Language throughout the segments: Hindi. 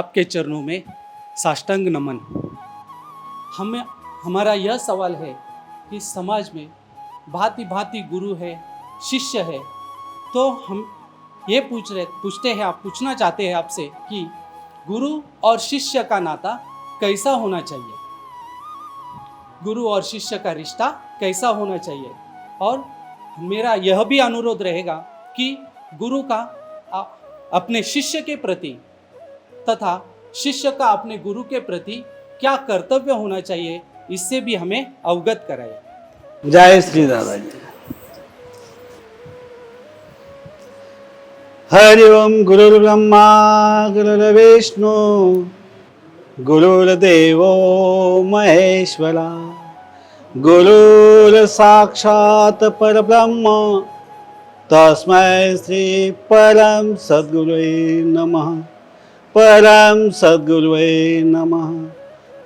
आपके चरणों में साष्टांग नमन। हमारा यह सवाल है कि समाज में भांति भांति गुरु है, शिष्य है, तो हम ये पूछना चाहते हैं आपसे कि गुरु और शिष्य का नाता कैसा होना चाहिए, गुरु और शिष्य का रिश्ता कैसा होना चाहिए। और मेरा यह भी अनुरोध रहेगा कि गुरु का अपने शिष्य के प्रति तथा शिष्य का अपने गुरु के प्रति क्या कर्तव्य होना चाहिए, इससे भी हमें अवगत कराए। जय श्री दादाजी। हरि ओम। गुरुर्ब्रह्मा गुरुर्विष्णु गुरुर्देवो महेश्वरा गुरुर्साक्षात् परब्रह्म तस्मै श्री परम सद्गुरुवे नमः। परम सद्गुरुवे नमः।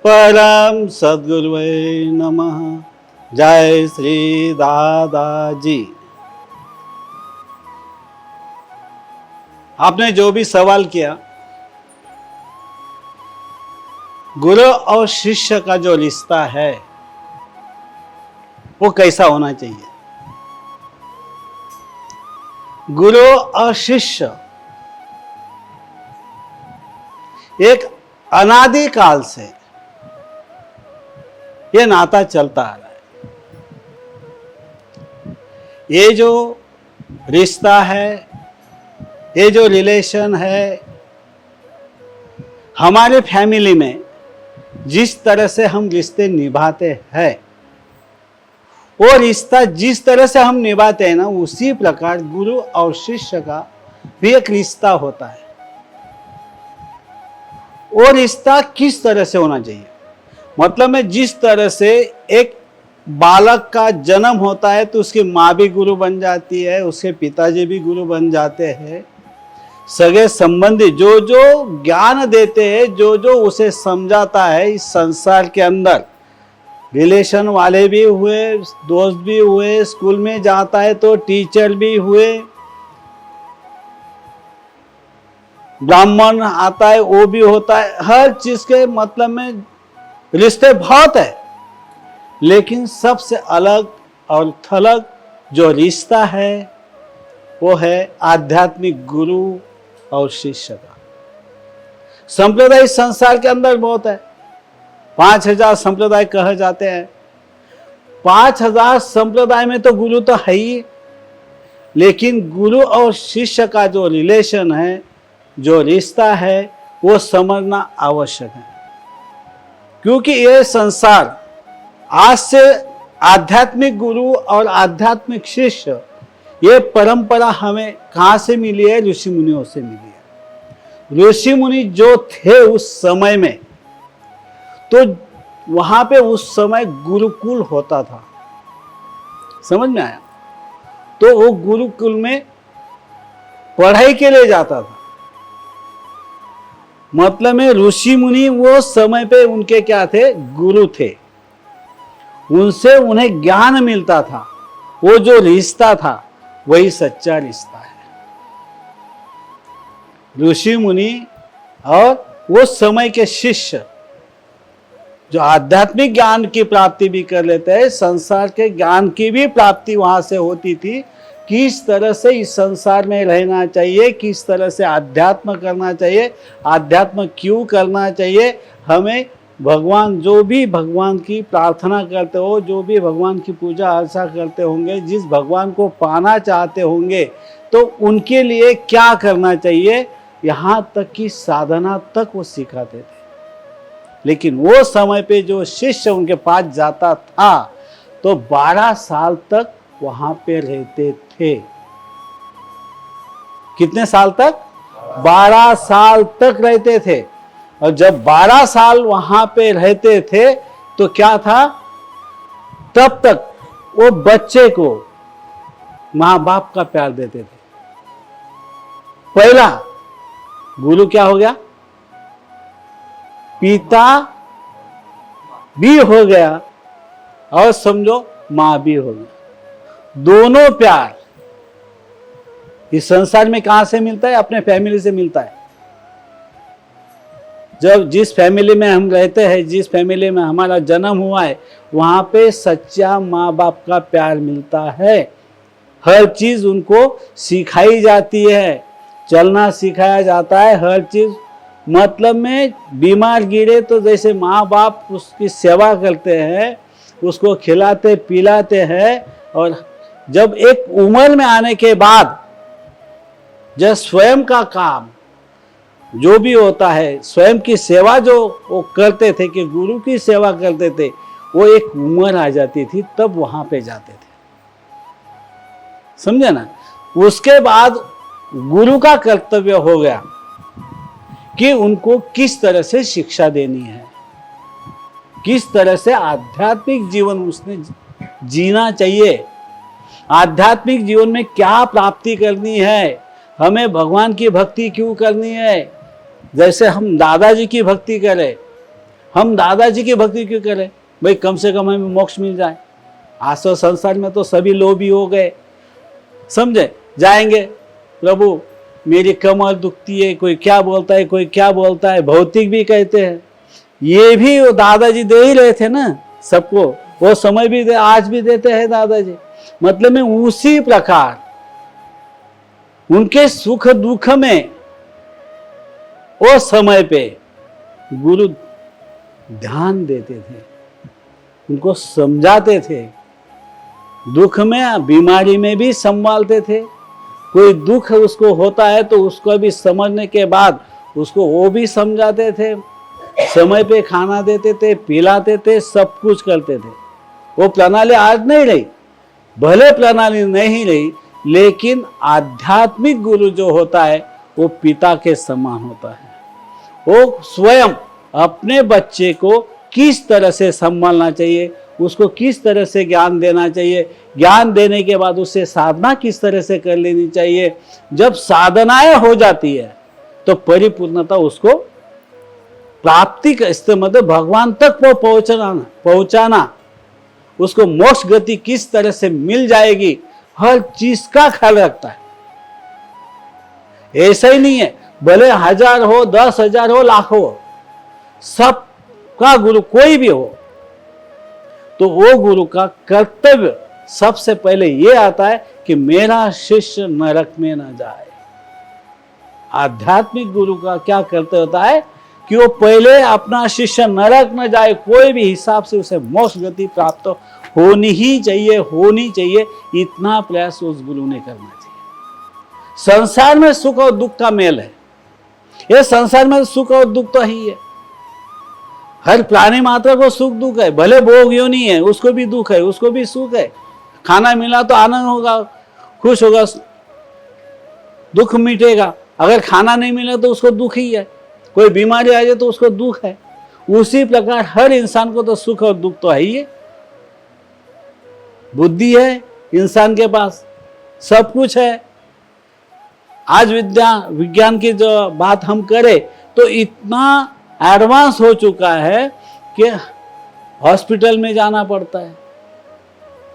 परम सद्गुरुवे नमः। जय श्री दादाजी। आपने जो भी सवाल किया, गुरु और शिष्य का जो रिश्ता है वो कैसा होना चाहिए। गुरु और शिष्य एक अनादि काल से ये नाता चलता आ रहा है। ये जो रिश्ता है, ये जो रिलेशन है, हमारे फैमिली में जिस तरह से हम रिश्ते निभाते हैं, वो रिश्ता जिस तरह से हम निभाते हैं ना, उसी प्रकार गुरु और शिष्य का भी एक रिश्ता होता है। वो रिश्ता किस तरह से होना चाहिए, मतलब में जिस तरह से एक बालक का जन्म होता है तो उसकी माँ भी गुरु बन जाती है, उसके पिताजी भी गुरु बन जाते हैं, सगे संबंधी जो जो ज्ञान देते हैं, जो जो उसे समझाता है इस संसार के अंदर, रिलेशन वाले भी हुए, दोस्त भी हुए, स्कूल में जाता है तो टीचर भी हुए, ब्राह्मण आता है वो भी होता है, हर चीज के मतलब में रिश्ते बहुत है। लेकिन सबसे अलग और थलग जो रिश्ता है वो है आध्यात्मिक गुरु और शिष्य का। संप्रदाय संसार के अंदर बहुत है, 5000 संप्रदाय कहे जाते हैं। 5000 संप्रदाय में तो गुरु तो है ही, लेकिन गुरु और शिष्य का जो रिलेशन है, जो रिश्ता है, वो समझना आवश्यक है। क्योंकि ये संसार आज से आध्यात्मिक गुरु और आध्यात्मिक शिष्य, ये परंपरा हमें कहाँ से मिली है? ऋषि मुनियों से मिली है। ऋषि मुनि जो थे उस समय में, तो वहां पे उस समय गुरुकुल होता था, समझ में आया? तो वो गुरुकुल में पढ़ाई के लिए जाता था। मतलब में ऋषि मुनि वो समय पे उनके क्या थे? गुरु थे। उनसे उन्हें ज्ञान मिलता था। वो जो रिश्ता था वही सच्चा रिश्ता है। ऋषि मुनि और वो समय के शिष्य जो आध्यात्मिक ज्ञान की प्राप्ति भी कर लेते हैं, संसार के ज्ञान की भी प्राप्ति वहां से होती थी। किस तरह से इस संसार में रहना चाहिए, किस तरह से अध्यात्म करना चाहिए, अध्यात्म क्यों करना चाहिए, हमें भगवान जो भी भगवान की प्रार्थना करते हो, जो भी भगवान की पूजा अर्चा करते होंगे, जिस भगवान को पाना चाहते होंगे, तो उनके लिए क्या करना चाहिए, यहाँ तक कि साधना तक वो सिखाते थे। लेकिन वो समय पे जो शिष्य उनके पास जाता था तो 12 साल तक वहां पे रहते थे। कितने साल तक? 12 साल तक रहते थे। और जब 12 साल वहां पे रहते थे तो क्या था? तब तक वो बच्चे को माँ बाप का प्यार देते थे। पहला गुरु क्या हो गया? पिता भी हो गया और समझो मां भी हो गया। दोनों प्यार इस संसार में कहां से मिलता है? अपने फैमिली से मिलता है। जब जिस फैमिली में हम रहते हैं, जिस फैमिली में हमारा जन्म हुआ है, वहाँ पे सच्चा माँ बाप का प्यार मिलता है। हर चीज़ उनको सिखाई जाती है, चलना सिखाया जाता है, हर चीज़। मतलब में बीमार गिरे तो जैसे माँ बाप उसकी सेवा करते हैं, उसको खिलाते पिलाते हैं, और जब एक उम्र में आने के बाद जब स्वयं का काम जो भी होता है, स्वयं की सेवा जो वो करते थे, कि गुरु की सेवा करते थे, वो एक उम्र आ जाती थी तब वहां पे जाते थे। समझे ना? उसके बाद गुरु का कर्तव्य हो गया कि उनको किस तरह से शिक्षा देनी है, किस तरह से आध्यात्मिक जीवन उसने जीना चाहिए, आध्यात्मिक जीवन में क्या प्राप्ति करनी है, हमें भगवान की भक्ति क्यों करनी है। जैसे हम दादाजी की भक्ति करें, हम दादाजी की भक्ति क्यों करें? भाई कम से कम हमें मोक्ष मिल जाए। आज तो संसार में तो सभी लोभी हो गए, समझे, जाएंगे प्रभु मेरी कमर दुखती है, कोई क्या बोलता है, कोई क्या बोलता है, भौतिक भी कहते हैं। ये भी वो दादाजी दे ही रहे थे ना सबको, वो समय भी दे, आज भी देते हैं दादाजी। मतलब में उसी प्रकार उनके सुख दुख में वो समय पे गुरु ध्यान देते थे, उनको समझाते थे, दुख में बीमारी में भी संभालते थे। कोई दुख उसको होता है तो उसको भी समझने के बाद उसको वो भी समझाते थे, समय पे खाना देते थे, पिलाते थे, सब कुछ करते थे। वो प्रणाली आज नहीं रही, भले प्रणाली नहीं रही, लेकिन आध्यात्मिक गुरु जो होता है वो पिता के समान होता है। वो स्वयं अपने बच्चे को किस तरह से संभालना चाहिए, उसको किस तरह से ज्ञान देना चाहिए, ज्ञान देने के बाद उससे साधना किस तरह से कर लेनी चाहिए। जब साधनाएं हो जाती है तो परिपूर्णता उसको प्राप्ति का इससे मतलब भगवान तक वो पहुंचाना, उसको मोक्ष गति किस तरह से मिल जाएगी, हर चीज का ख्याल रखता है। ऐसा ही नहीं है भले 1000 हो, 10,000 हो, लाखों हो, सबका गुरु कोई भी हो, तो वो गुरु का कर्तव्य सबसे पहले ये आता है कि मेरा शिष्य नरक में न जाए। आध्यात्मिक गुरु का क्या कर्तव्य होता है कि वो पहले अपना शिष्य नरक न जाए, कोई भी हिसाब से उसे मोक्ष गति प्राप्त होनी ही चाहिए, होनी चाहिए। इतना प्रयास उस गुरु ने करना चाहिए। संसार में सुख और दुख का मेल है, ये संसार में सुख और दुख तो ही है। हर प्राणी मात्र को सुख दुख है, भले भोग योनि है उसको भी दुख है, उसको भी सुख है। खाना मिला तो आनंद होगा, खुश होगा, दुख मिटेगा। अगर खाना नहीं मिला तो उसको दुख ही है, कोई बीमारी आ जाए तो उसको दुख है। उसी प्रकार हर इंसान को तो सुख और दुख तो है ही है। बुद्धि है इंसान के पास, सब कुछ है। आज विज्ञान की जो बात हम करें तो इतना एडवांस हो चुका है कि हॉस्पिटल में जाना पड़ता है,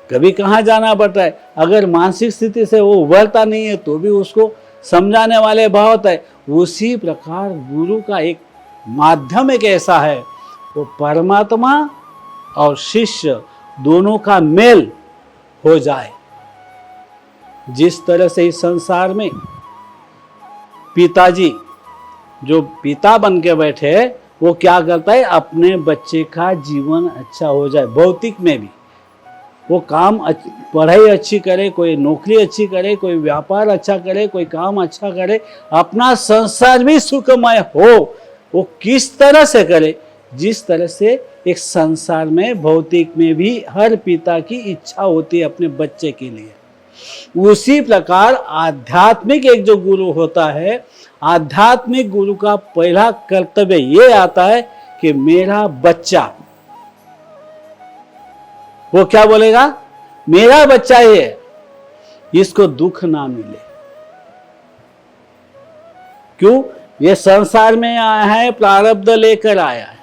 कभी कहाँ जाना पड़ता है। अगर मानसिक स्थिति से वो उभरता नहीं है तो भी उसको समझाने वाले बहुत है। उसी प्रकार गुरु का एक माध्यम एक ऐसा है, वो परमात्मा और शिष्य दोनों का मेल हो जाए। जिस तरह से इस संसार में पिताजी जो पिता बन के बैठे वो क्या करता है, अपने बच्चे का जीवन अच्छा हो जाए। भौतिक में भी वो काम पढ़ाई अच्छी करे, कोई नौकरी अच्छी करे, कोई व्यापार अच्छा करे, कोई काम अच्छा करे, अपना संसार भी सुखमय हो। वो किस तरह से करे, जिस तरह से एक संसार में भौतिक में भी हर पिता की इच्छा होती है अपने बच्चे के लिए। उसी प्रकार आध्यात्मिक एक जो गुरु होता है, आध्यात्मिक गुरु का पहला कर्तव्य ये आता है कि मेरा बच्चा, वो क्या बोलेगा, मेरा बच्चा ये, इसको दुख ना मिले। क्यों? ये संसार में आया है, प्रारब्ध लेकर आया है,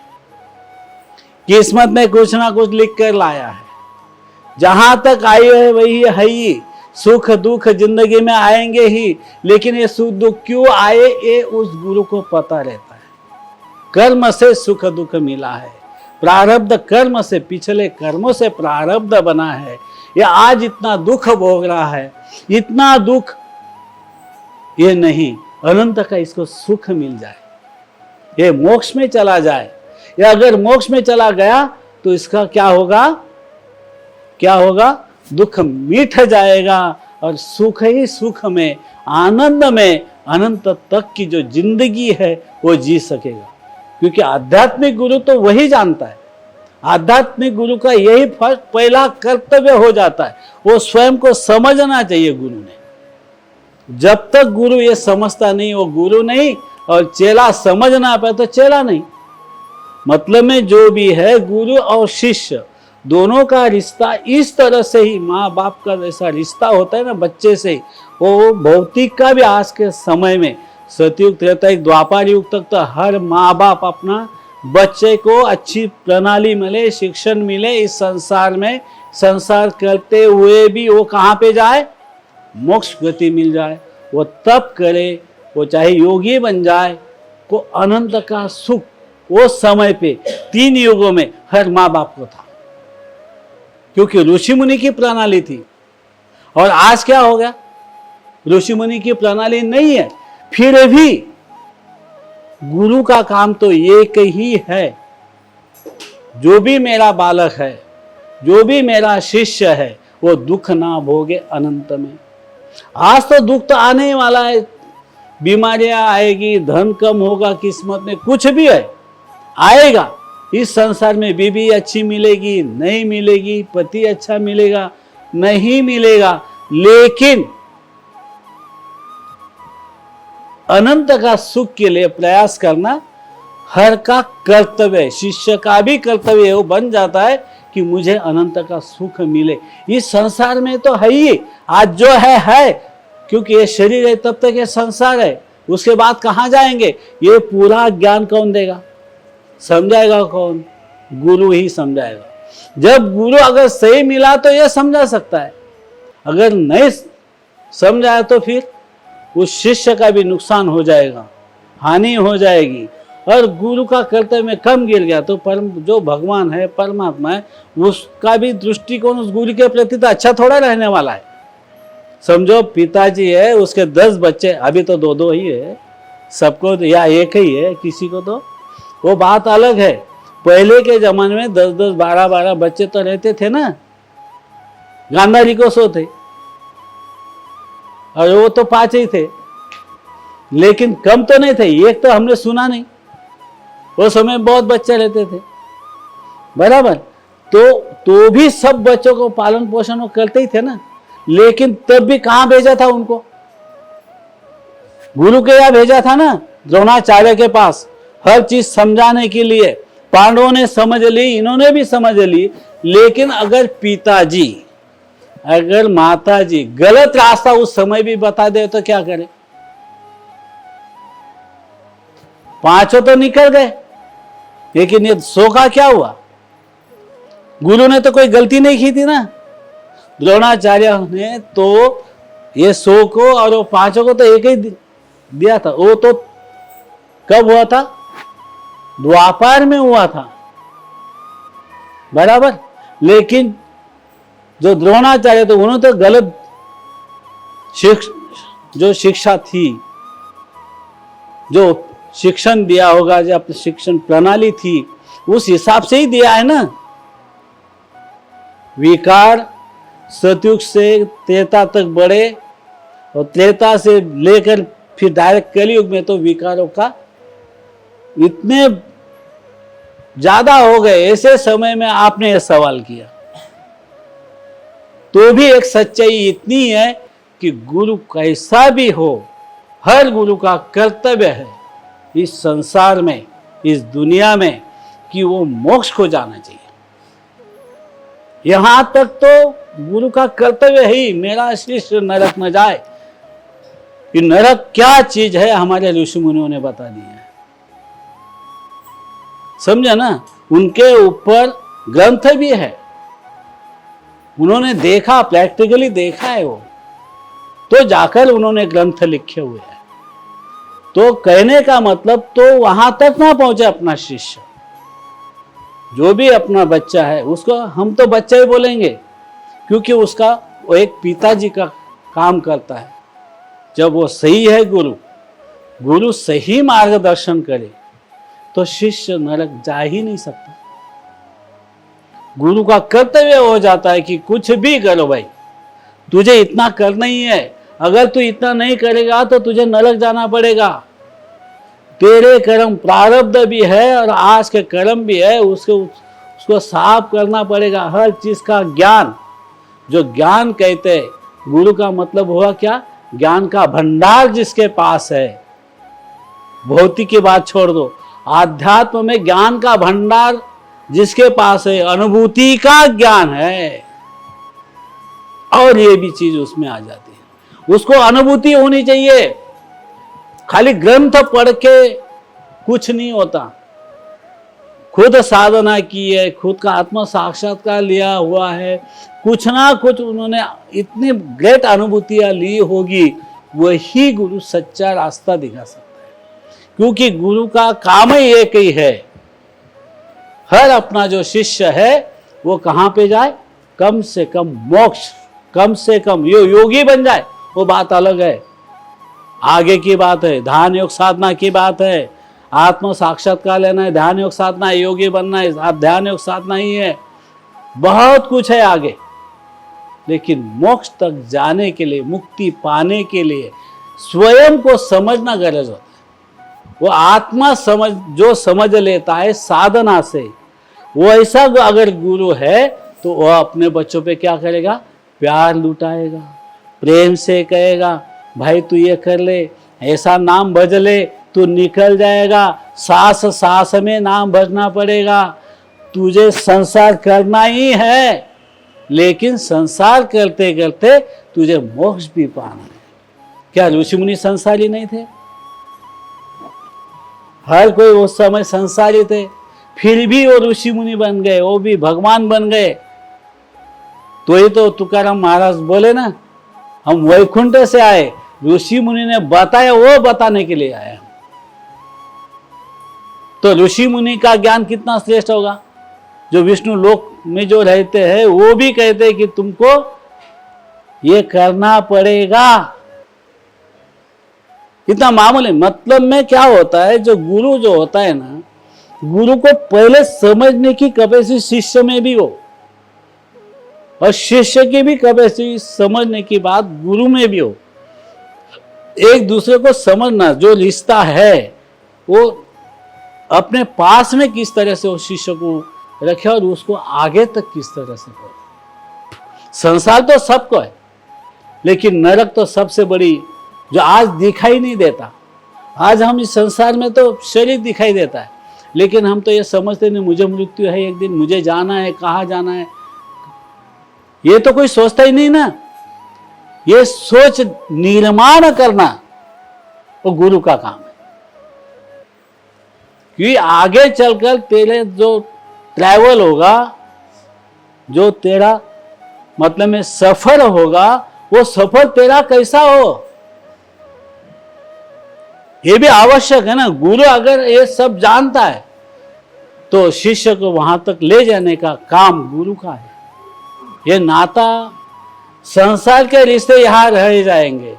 किस्मत में कुछ ना कुछ लिख कर लाया है। जहां तक आई है वही है ही। सुख दुख जिंदगी में आएंगे ही, लेकिन ये सुख दुख क्यों आए ये उस गुरु को पता रहता है। कर्म से सुख दुख मिला है, प्रारब्ध कर्म से, पिछले कर्मों से प्रारब्ध बना है। ये आज इतना दुख भोग रहा है, इतना दुख, ये नहीं, अनंत का इसको सुख मिल जाए, ये मोक्ष में चला जाए। या अगर मोक्ष में चला गया तो इसका क्या होगा, क्या होगा, दुख मिट जाएगा और सुख ही सुख में, आनंद में, अनंत तक की जो जिंदगी है वो जी सकेगा। क्योंकि आध्यात्मिक गुरु तो वही जानता है, आध्यात्मिक गुरु का यही फर्स्ट पहला कर्तव्य हो जाता है, वो स्वयं को समझना चाहिए गुरु ने। जब तक गुरु ये समझता नहीं वो गुरु नहीं, और चेला समझ ना पाए तो चेला नहीं। मतलब में जो भी है, गुरु और शिष्य दोनों का रिश्ता इस तरह से ही, माँ बाप का जैसा रिश्ता होता है ना बच्चे से, वो भौतिक का भी आज के समय में, सतयुग त्रेतायुग द्वापर युग तक तो हर माँ बाप अपना बच्चे को अच्छी प्रणाली मिले, शिक्षण मिले, इस संसार में संसार करते हुए भी वो कहाँ पे जाए, मोक्ष गति मिल जाए। वो तप करे, वो चाहे योगी बन जाए, को अनंत का सुख वो समय पे 3 युगों में हर माँ बाप को था, क्योंकि ऋषि मुनि की प्रणाली थी। और आज क्या हो गया, ऋषि मुनि की प्रणाली नहीं है, फिर भी गुरु का काम तो एक ही है, जो भी मेरा बालक है, जो भी मेरा शिष्य है, वो दुख ना भोगे अनंत में। आज तो दुख तो आने ही वाला है, बीमारियां आएगी, धन कम होगा, किस्मत में कुछ भी है आएगा। इस संसार में बीवी अच्छी मिलेगी, नहीं मिलेगी, पति अच्छा मिलेगा, नहीं मिलेगा, लेकिन अनंत का सुख के लिए प्रयास करना हर का कर्तव्य है। शिष्य का भी कर्तव्य वो बन जाता है कि मुझे अनंत का सुख मिले। इस संसार में तो है ही, आज जो है, क्योंकि ये शरीर है तब तक ये संसार है, उसके बाद कहाँ जाएंगे, ये पूरा ज्ञान कौन देगा, समझाएगा कौन, गुरु ही समझाएगा। जब गुरु अगर सही मिला तो ये समझा सकता है, अगर नहीं समझाया तो फिर उस शिष्य का भी नुकसान हो जाएगा, हानि हो जाएगी। और गुरु का कर्तव्य में कम गिर गया तो परम जो भगवान है, परमात्मा है, उसका भी दृष्टिकोण उस गुरु के प्रति तो अच्छा थोड़ा रहने वाला है। समझो पिताजी है, उसके 10 बच्चे, अभी तो 2-2 ही है सबको, या एक ही है किसी को, तो वो बात अलग है। पहले के जमाने में 10-10, 12-12 बच्चे तो रहते थे ना, गांधारी को 100 थे और वो तो 5 ही थे, लेकिन कम तो नहीं थे, एक तो हमने सुना नहीं, वो समय बहुत बच्चे रहते थे, बराबर। तो भी सब बच्चों को पालन पोषण वो करते ही थे ना, लेकिन तब भी कहां भेजा था उनको, गुरु के यहाँ भेजा था ना, द्रोणाचार्य के पास, हर चीज समझाने के लिए। पांडवों ने समझ ली, इन्होंने भी समझ ली, लेकिन अगर पिताजी, अगर माताजी गलत रास्ता उस समय भी बता दे तो क्या करे, 5 तो निकल गए, लेकिन ये 100 का क्या हुआ, गुरु ने तो कोई गलती नहीं की थी ना। द्रोणाचार्य ने तो ये 100 को और वो 5 को तो एक ही दिया था। वो तो कब हुआ था, द्वापर में हुआ था, बराबर। लेकिन जो द्रोणाचार्य थे उन्होंने तो गलत जो शिक्षा थी, जो शिक्षण दिया होगा, जो शिक्षण प्रणाली थी, उस हिसाब से ही दिया है ना। विकार सतयुग से त्रेता तक बढ़े, और त्रेता से लेकर फिर डायरेक्ट कलयुग में तो विकारों का इतने ज्यादा हो गए। ऐसे समय में आपने यह सवाल किया, तो भी एक सच्चाई इतनी है कि गुरु कैसा भी हो, हर गुरु का कर्तव्य है इस संसार में, इस दुनिया में, कि वो मोक्ष को जाना चाहिए। यहां तक तो गुरु का कर्तव्य ही, मेरा शिष्य नरक न जाए। कि नरक क्या चीज है हमारे ऋषि मुनियों ने बता दिया है, समझा ना। उनके ऊपर ग्रंथ भी है, उन्होंने देखा, प्रैक्टिकली देखा है वो, तो जाकर उन्होंने ग्रंथ लिखे हुए हैं। तो कहने का मतलब तो वहां तक ना पहुंचे अपना शिष्य, जो भी अपना बच्चा है उसको हम तो बच्चा ही बोलेंगे, क्योंकि उसका वो एक पिताजी का काम करता है। जब वो सही है, गुरु सही मार्गदर्शन करे तो शिष्य नरक जा ही नहीं सकता। गुरु का कर्तव्य हो जाता है कि कुछ भी करो भाई, तुझे इतना करना ही है, अगर तू इतना नहीं करेगा तो तुझे नरक जाना पड़ेगा। तेरे कर्म प्रारब्ध भी है और आज के कर्म भी है, उसको साफ करना पड़ेगा। हर चीज का ज्ञान, जो ज्ञान कहते हैं, गुरु का मतलब हुआ क्या? ज्ञान का भंडार जिसके पास है। भौतिक की बात छोड़ दो, आध्यात्म में ज्ञान का भंडार जिसके पास है, अनुभूति का ज्ञान है, और ये भी चीज उसमें आ जाती है। उसको अनुभूति होनी चाहिए। खाली ग्रंथ पढ़ के कुछ नहीं होता। खुद साधना की है, खुद का आत्म साक्षात्कार लिया हुआ है, कुछ ना कुछ उन्होंने इतनी ग्रेट अनुभूतियां ली होगी, वही गुरु सच्चा रास्ता दिखा सकता है। क्योंकि गुरु का काम ही एक ही है, हर अपना जो शिष्य है वो कहाँ पे जाए? कम से कम मोक्ष, कम से कम योगी बन जाए, वो बात अलग है, आगे की बात है। ध्यान योग साधना की बात है, आत्म साक्षात्कार लेना है, ध्यान योग साधना है, योगी बनना है, आप ध्यान योग साधना ही है, बहुत कुछ है आगे। लेकिन मोक्ष तक जाने के लिए, मुक्ति पाने के लिए स्वयं को समझना गरज होता है। वो आत्मा जो समझ लेता है साधना से, वो ऐसा अगर गुरु है तो वह अपने बच्चों पे क्या करेगा? प्यार लुटाएगा, प्रेम से कहेगा भाई तू ये कर ले, ऐसा नाम भज ले, तू निकल जाएगा, सांस सांस में नाम भजना पड़ेगा, तुझे संसार करना ही है, लेकिन संसार करते करते तुझे मोक्ष भी पाना है। क्या ऋषि मुनि संसारी नहीं थे? हर कोई उस समय संसारी थे, फिर भी वो ऋषि मुनि बन गए, वो भी भगवान बन गए। तो ये तो तुकाराम महाराज बोले ना, हम वैकुंठ से आए, ऋषि मुनि ने बताया, वो बताने के लिए आया। तो ऋषि मुनि का ज्ञान कितना श्रेष्ठ होगा? जो विष्णु लोक में जो रहते हैं वो भी कहते हैं कि तुमको ये करना पड़ेगा। इतना मामूली मतलब में क्या होता है, जो गुरु जो होता है ना, गुरु को पहले समझने की कैपेसिटी शिष्य में भी हो, और शिष्य की भी कैपेसिटी समझने की बात गुरु में भी हो। एक दूसरे को समझना, जो रिश्ता है वो अपने पास में किस तरह से उस शिष्य को रखे और उसको आगे तक किस तरह से करे। संसार तो सबको है, लेकिन नरक तो सबसे बड़ी, जो आज दिखाई नहीं देता। आज हम इस संसार में तो शरीर दिखाई देता है, लेकिन हम तो ये समझते नहीं मुझे मृत्यु है, एक दिन मुझे जाना है, कहाँ जाना है, ये तो कोई सोचता ही नहीं ना। ये सोच निर्माण करना वो गुरु का काम है। क्योंकि आगे चलकर तेरे जो ट्रैवल होगा, जो तेरा मतलब में सफर होगा, वो सफर तेरा कैसा हो, ये भी आवश्यक है ना। गुरु अगर ये सब जानता है तो शिष्य को वहां तक ले जाने का काम गुरु का है। ये नाता, संसार के रिश्ते यहां रह जाएंगे,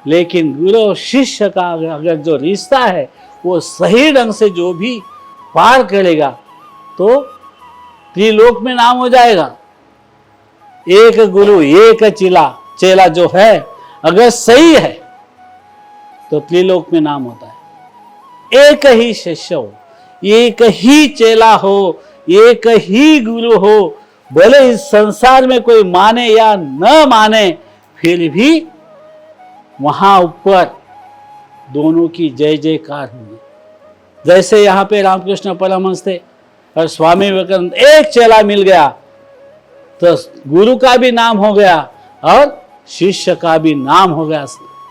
लेकिन गुरु और शिष्य का अगर जो रिश्ता है वो सही ढंग से जो भी पार करेगा तो त्रिलोक में नाम हो जाएगा। एक गुरु एक चेला जो है अगर सही है तो त्रिलोक में नाम होता है। एक ही शिष्य हो, एक ही चेला हो, एक ही गुरु हो, भले इस संसार में कोई माने या न माने, फिर भी वहां ऊपर दोनों की जय जयकार हुई। जैसे यहाँ पे रामकृष्ण परमहंस थे और स्वामी विवेकानंद, एक चेला मिल गया तो गुरु का भी नाम हो गया और शिष्य का भी नाम हो गया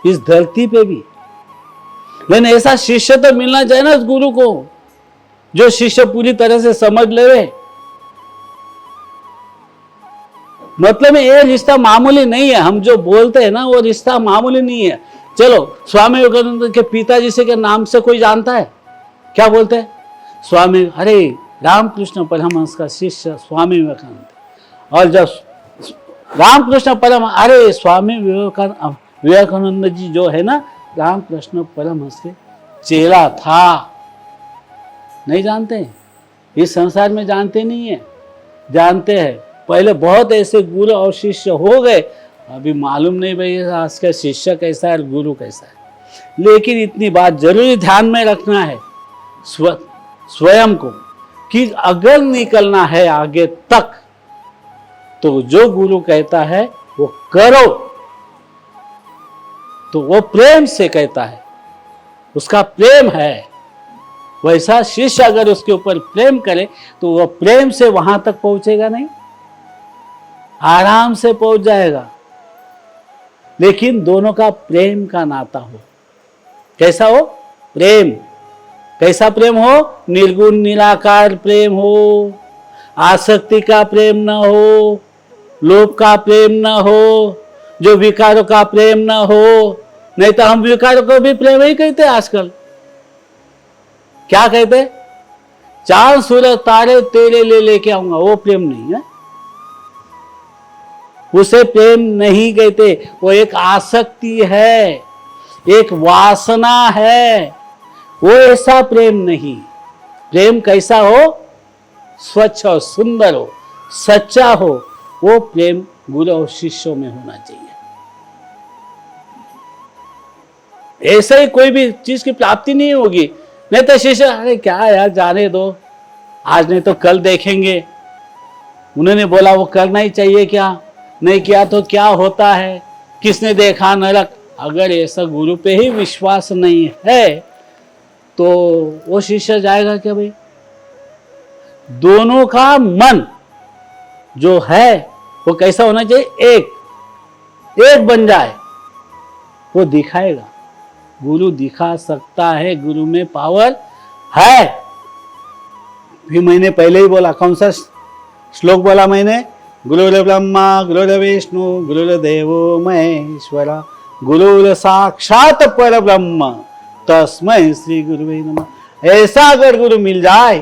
इस धरती पे भी। लेकिन ऐसा शिष्य तो मिलना चाहिए ना उस गुरु को, जो शिष्य पूरी तरह से समझ ले। मतलब ये रिश्ता मामूली नहीं है, हम जो बोलते हैं ना वो रिश्ता मामूली नहीं है। चलो, स्वामी विवेकानंद के पिताजी से के नाम से कोई जानता है? क्या बोलते हैं? स्वामी, अरे रामकृष्ण परमहंस का शिष्य स्वामी विवेकानंद। और जब रामकृष्ण परमहंस, अरे स्वामी विवेकानंद जी जो है ना, रामकृष्ण परमहंस के चेला था। नहीं जानते? इस संसार में जानते नहीं है, जानते हैं। पहले बहुत ऐसे गुरु और शिष्य हो गए, अभी मालूम नहीं भाई आज का शिष्य कैसा है और गुरु कैसा है। लेकिन इतनी बात जरूरी ध्यान में रखना है स्वयं को, कि अगर निकलना है आगे तक तो जो गुरु कहता है वो करो। तो वो प्रेम से कहता है, उसका प्रेम है। वैसा शिष्य अगर उसके ऊपर प्रेम करे तो वह प्रेम से वहां तक पहुंचेगा नहीं, आराम से पहुंच जाएगा। लेकिन दोनों का प्रेम का नाता हो। कैसा हो? प्रेम। कैसा प्रेम हो? निर्गुण निराकार प्रेम हो, आसक्ति का प्रेम न हो, लोभ का प्रेम न हो, जो विकारों का प्रेम न हो। नहीं तो हम विकारों को भी प्रेम ही कहते हैं आजकल। क्या कहते? चांद सूरज तारे तेरे ले लेके आऊंगा, वो प्रेम नहीं है, उसे प्रेम नहीं कहते। वो एक आसक्ति है, एक वासना है, वो ऐसा प्रेम नहीं। प्रेम कैसा हो? स्वच्छ और सुंदर हो, सच्चा हो। वो प्रेम गुरु और शिष्यों में होना चाहिए। ऐसे ही कोई भी चीज की प्राप्ति नहीं होगी। नहीं तो शिष्य, अरे क्या यार जाने दो, आज नहीं तो कल देखेंगे। उन्होंने बोला वो करना ही चाहिए, क्या नहीं किया तो क्या होता है, किसने देखा नरक। अगर ऐसा गुरु पे ही विश्वास नहीं है तो वो शिष्य जाएगा क्या भाई? दोनों का मन जो है वो कैसा होना चाहिए? एक बन जाए, वो दिखाएगा। गुरु दिखा सकता है, गुरु में पावर है। भी मैंने पहले ही बोला, कौन सा श्लोक बोला मैंने? गुरुर् ब्रह्मा गुरुर् विष्णु गुरुर्देवो महेश्वरा गुरुर् साक्षात पर ब्रह्म तस्मै श्री गुरुवे नमः। ऐसा अगर गुरु मिल जाए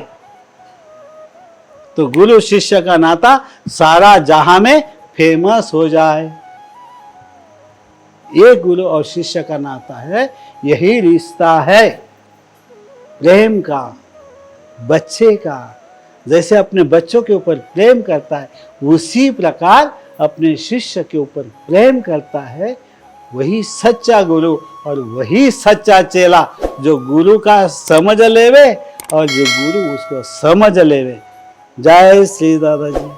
तो गुरु शिष्य का नाता सारा जहां में फेमस हो जाए। ये गुरु और शिष्य का नाता है, यही रिश्ता है प्रेम का, बच्चे का। जैसे अपने बच्चों के ऊपर प्रेम करता है, उसी प्रकार अपने शिष्य के ऊपर प्रेम करता है। वही सच्चा गुरु और वही सच्चा चेला, जो गुरु का समझ लेवे और जो गुरु उसको समझ लेवे। जय श्री दादाजी।